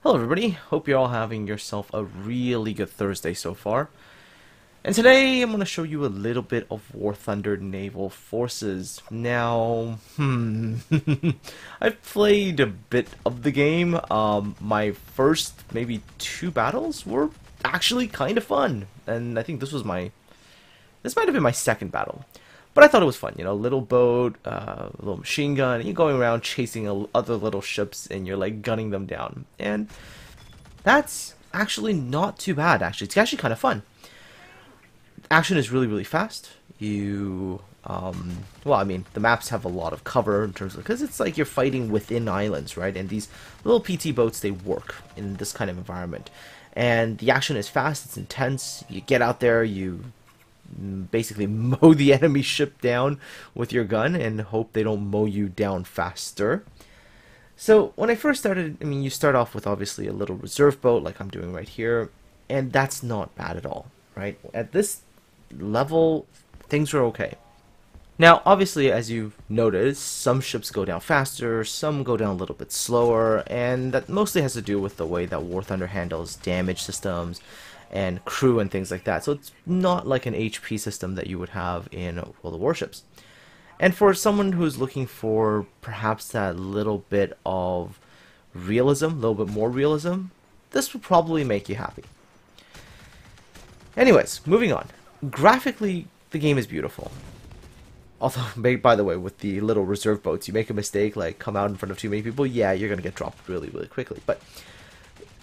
Hello everybody, hope you're all having yourself a really good Thursday so far. And today I'm going to show you a little bit of War Thunder Naval Forces. Now, I've played a bit of the game. My first maybe 2 battles were actually kind of fun. And I think this might have been my second battle. But I thought it was fun, little boat, a little machine gun, and you're going around chasing other little ships and you're like gunning them down. And that's actually not too bad, actually. It's actually kind of fun. Action is really, really fast. The maps have a lot of cover in terms of, because it's like you're fighting within islands, right? And these little PT boats, they work in this kind of environment. And the action is fast, it's intense. You get out there, you basically mow the enemy ship down with your gun and hope they don't mow you down faster. So when I first started, you start off with obviously a little reserve boat like I'm doing right here, and that's not bad at all, right? At this level, things are okay. Now, obviously, as you've noticed, some ships go down faster, some go down a little bit slower, and that mostly has to do with the way that War Thunder handles damage systems and crew and things like that. So it's not like an HP system that you would have in World of Warships. And for someone who's looking for perhaps that little bit of realism, a little bit more realism, this will probably make you happy. Anyways, moving on. Graphically, the game is beautiful. Although, by the way, with the little reserve boats, you make a mistake, like come out in front of too many people, yeah, you're going to get dropped really, really quickly. But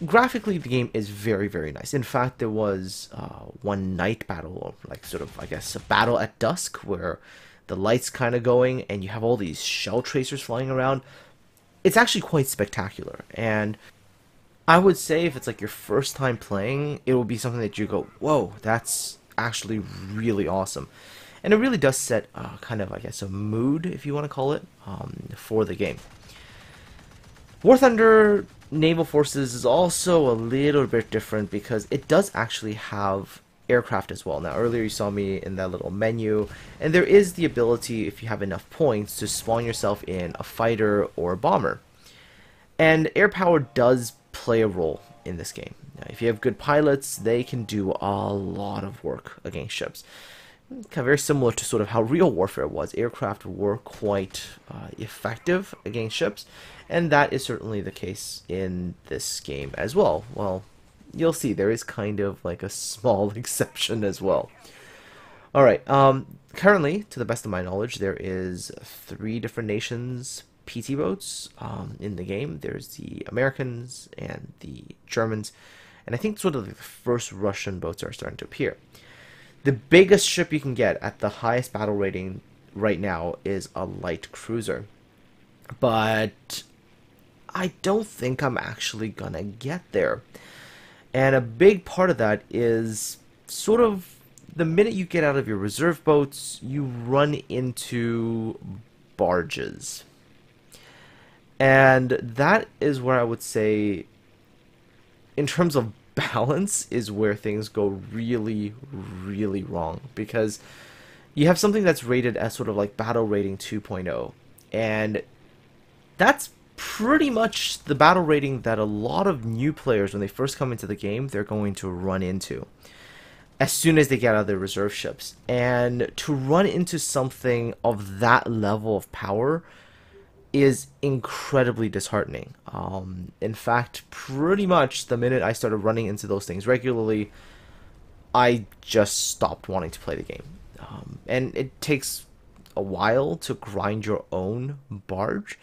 graphically, the game is very, very nice. In fact, there was one night battle, or like sort of, I guess, a battle at dusk where the lights kind of going and you have all these shell tracers flying around. It's actually quite spectacular. And I would say if it's like your first time playing, it will be something that you go, whoa, that's actually really awesome. And it really does set kind of, I guess, a mood, if you want to call it, for the game. War Thunder Naval Forces is also a little bit different because it does actually have aircraft as well. Now, earlier you saw me in that little menu, and there is the ability, if you have enough points, to spawn yourself in a fighter or a bomber. And air power does play a role in this game. Now, if you have good pilots, they can do a lot of work against ships. Kind of very similar to sort of how real warfare was. Aircraft were quite effective against ships, and that is certainly the case in this game as well. Well, you'll see there is kind of like a small exception as well. Alright, currently, to the best of my knowledge, there is 3 different nations PT boats in the game. There's the Americans and the Germans, and I think sort of the first Russian boats are starting to appear. The biggest ship you can get at the highest battle rating right now is a light cruiser. But I don't think I'm actually gonna get there. And a big part of that is sort of the minute you get out of your reserve boats, you run into barges. And that is where I would say, in terms of balance, is where things go really, really wrong, because you have something that's rated as sort of like battle rating 2.0, and that's pretty much the battle rating that a lot of new players, when they first come into the game, they're going to run into as soon as they get out of their reserve ships. And to run into something of that level of power is incredibly disheartening. In fact, pretty much the minute I started running into those things regularly, I just stopped wanting to play the game. And it takes a while to grind your own barge.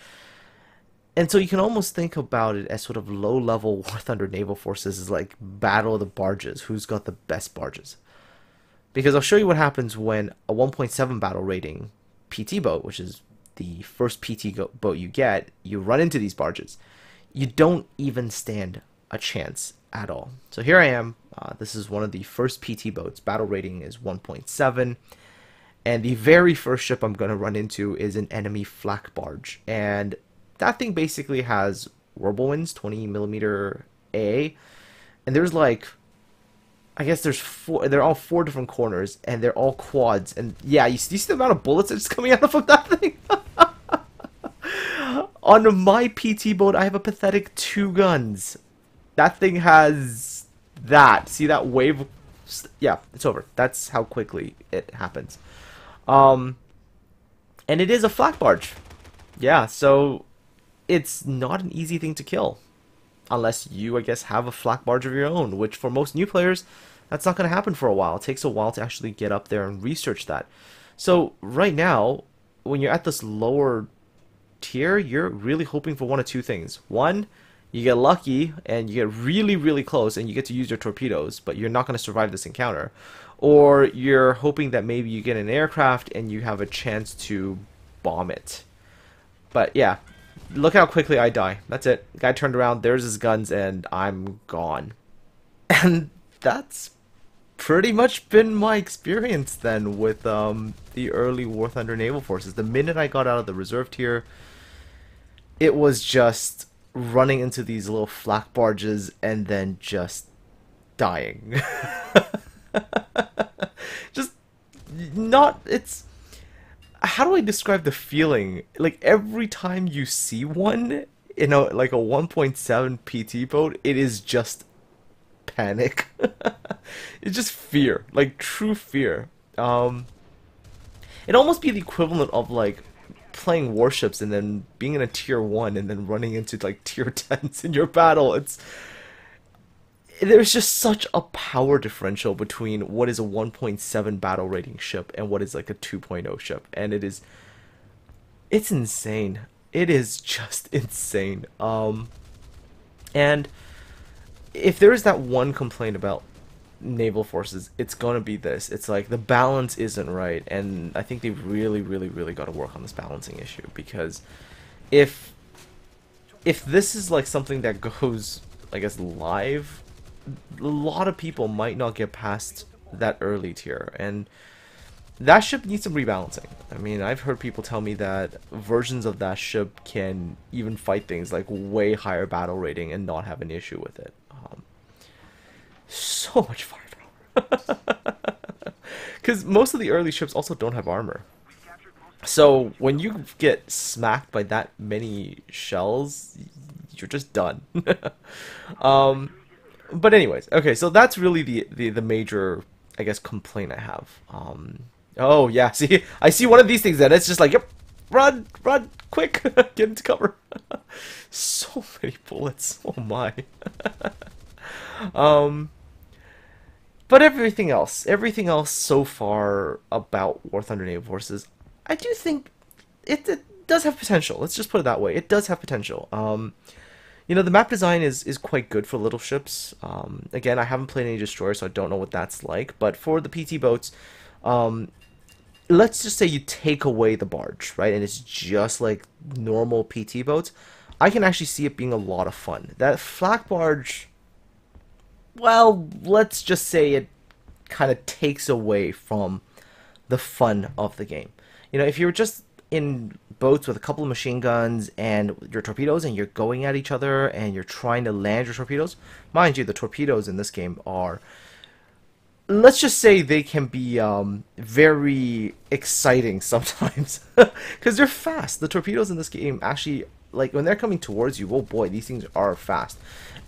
And so you can almost think about it as sort of low-level War Thunder Naval Forces is like Battle of the Barges, who's got the best barges. Because I'll show you what happens when a 1.7 battle rating PT boat, which is the first PT boat you get, you run into these barges. You don't even stand a chance at all. So here I am. This is one of the first PT boats. Battle rating is 1.7. And the very first ship I'm going to run into is an enemy flak barge. And that thing basically has whirlwinds, 20mm AA. And there's like, I guess there's 4, they're all 4 different corners, and they're all quads. And yeah, you see the amount of bullets that's coming out of that thing? On my PT boat, I have a pathetic 2 guns. That thing has that. See that wave? Yeah, it's over. That's how quickly it happens. Um, and it is a flak barge. Yeah, so it's not an easy thing to kill. Unless you, I guess, have a flak barge of your own, which for most new players, that's not going to happen for a while. It takes a while to actually get up there and research that. So right now, when you're at this lower tier, you're really hoping for one of two things. One, you get lucky and you get really, really close and you get to use your torpedoes, but you're not going to survive this encounter. Or you're hoping that maybe you get an aircraft and you have a chance to bomb it. But yeah, look how quickly I die. That's it. The guy turned around, there's his guns, and I'm gone. And that's pretty much been my experience then with the early War Thunder Naval Forces. The minute I got out of the reserve tier, it was just running into these little flak barges and then just dying. Just not, it's, how do I describe the feeling? Like every time you see one in a like a 1.7 PT boat, it is just panic. It's just fear, like true fear. It'd almost be the equivalent of like playing warships and then being in a tier 1 and then running into like tier 10s in your battle. There's just such a power differential between what is a 1.7 battle rating ship and what is like a 2.0 ship, and it's insane. It is just insane. And if there is that one complaint about naval forces, it's gonna be this. It's like the balance isn't right, and I think they've really, really, really got to work on this balancing issue, because if this is like something that goes, I guess, live, a lot of people might not get past that early tier, and that ship needs some rebalancing. I mean, I've heard people tell me that versions of that ship can even fight things like way higher battle rating and not have an issue with it. So much firepower. Because most of the early ships also don't have armor. So when you get smacked by that many shells, you're just done. But anyways, okay, so that's really the major, I guess, complaint I have. Oh yeah, see, I see one of these things, and it's just like, yep, run, quick, get into cover. So many bullets. Oh my. But everything else so far about War Thunder Naval Forces, I do think it does have potential. Let's just put it that way. It does have potential. You know, the map design is quite good for little ships. Again, I haven't played any destroyers, so I don't know what that's like. But for the PT boats, let's just say you take away the barge, right? And it's just like normal PT boats. I can actually see it being a lot of fun. That flak barge, well, let's just say it kind of takes away from the fun of the game. You know, if you're just in boats with a couple of machine guns and your torpedoes and you're going at each other and you're trying to land your torpedoes, mind you, the torpedoes in this game are, let's just say they can be very exciting sometimes because they're fast. The torpedoes in this game actually, like when they're coming towards you, oh boy, these things are fast,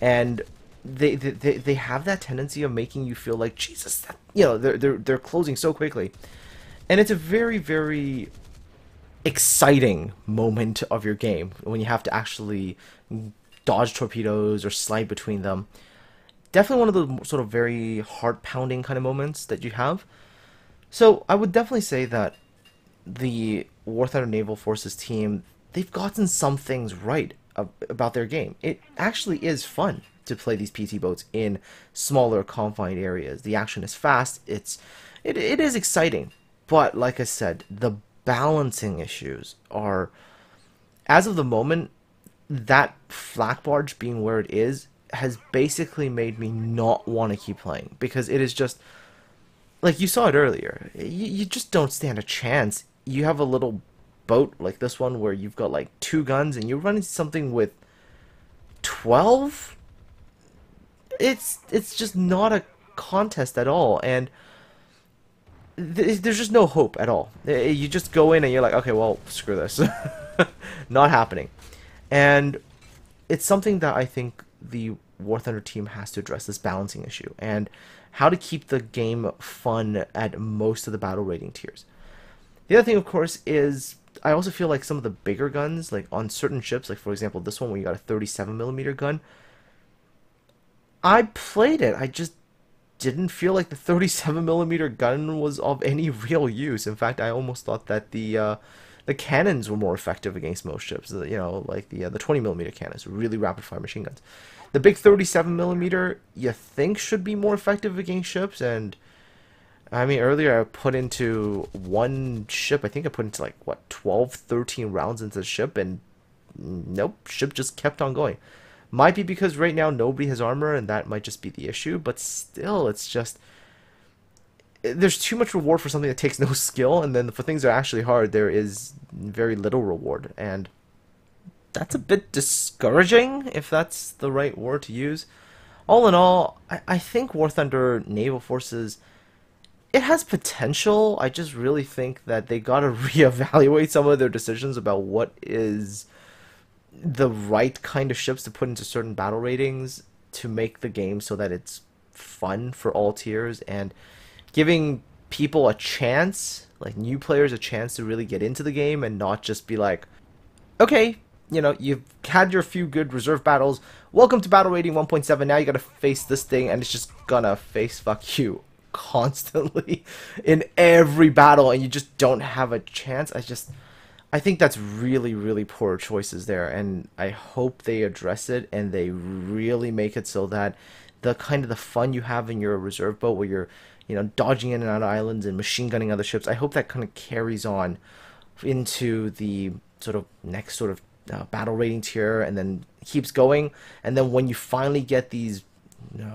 and they have that tendency of making you feel like, Jesus, that, you know, they're closing so quickly, and it's a very, very exciting moment of your game when you have to actually dodge torpedoes or slide between them. Definitely one of the sort of very heart-pounding kind of moments that you have. So I would definitely say that the War Thunder Naval Forces team, they've gotten some things right about their game. It actually is fun to play these PT boats in smaller confined areas. The action is fast. It is exciting. But like I said, the balancing issues are, as of the moment, that flak barge being where it is has basically made me not want to keep playing, because it is just, like you saw it earlier, you just don't stand a chance. You have a little boat like this one where you've got like 2 guns and you're running something with 12. It's just not a contest at all, and there's just no hope at all. You just go in and you're like, okay, well, screw this. Not happening. And it's something that I think the War Thunder team has to address this balancing issue and how to keep the game fun at most of the battle rating tiers. The other thing, of course, is I also feel like some of the bigger guns, like on certain ships, like for example this one where you got a 37mm gun, I played it. I just didn't feel like the 37mm gun was of any real use. In fact, I almost thought that the cannons were more effective against most ships. You know, like the 20mm cannons, really rapid fire machine guns. The big 37mm you think should be more effective against ships, and I mean earlier I put into one ship, I think I put into like what 12, 13 rounds into the ship, and nope, ship just kept on going. Might be because right now nobody has armor, and that might just be the issue, but still, it's just there's too much reward for something that takes no skill, and then for things that are actually hard, there is very little reward, and that's a bit discouraging, if that's the right word to use. All in all, I think War Thunder Naval Forces, it has potential. I just really think that they gotta reevaluate some of their decisions about what is the right kind of ships to put into certain battle ratings to make the game so that it's fun for all tiers, and giving people a chance, like new players, a chance to really get into the game and not just be like, okay, you know, you've had your few good reserve battles, welcome to battle rating 1.7, now you gotta face this thing, and it's just gonna face fuck you constantly in every battle, and you just don't have a chance. I think that's really, really poor choices there, and I hope they address it and they really make it so that the kind of the fun you have in your reserve boat where you're, you know, dodging in and out of islands and machine gunning other ships, I hope that kind of carries on into the sort of next sort of battle rating tier, and then keeps going, and then when you finally get these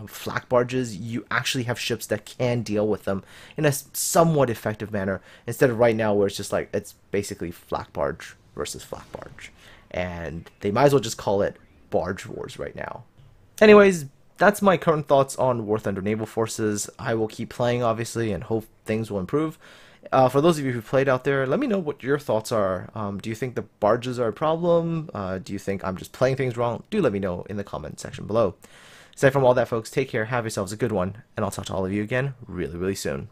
flak barges, you actually have ships that can deal with them in a somewhat effective manner, instead of right now where it's just like it's basically flak barge versus flak barge, and they might as well just call it barge wars right now. Anyways, that's my current thoughts on War Thunder Naval Forces. I will keep playing obviously and hope things will improve. For those of you who played out there, let me know what your thoughts are. Do you think the barges are a problem? Do you think I'm just playing things wrong? Do let me know in the comment section below. Aside from all that, folks, take care, have yourselves a good one, and I'll talk to all of you again really, really soon.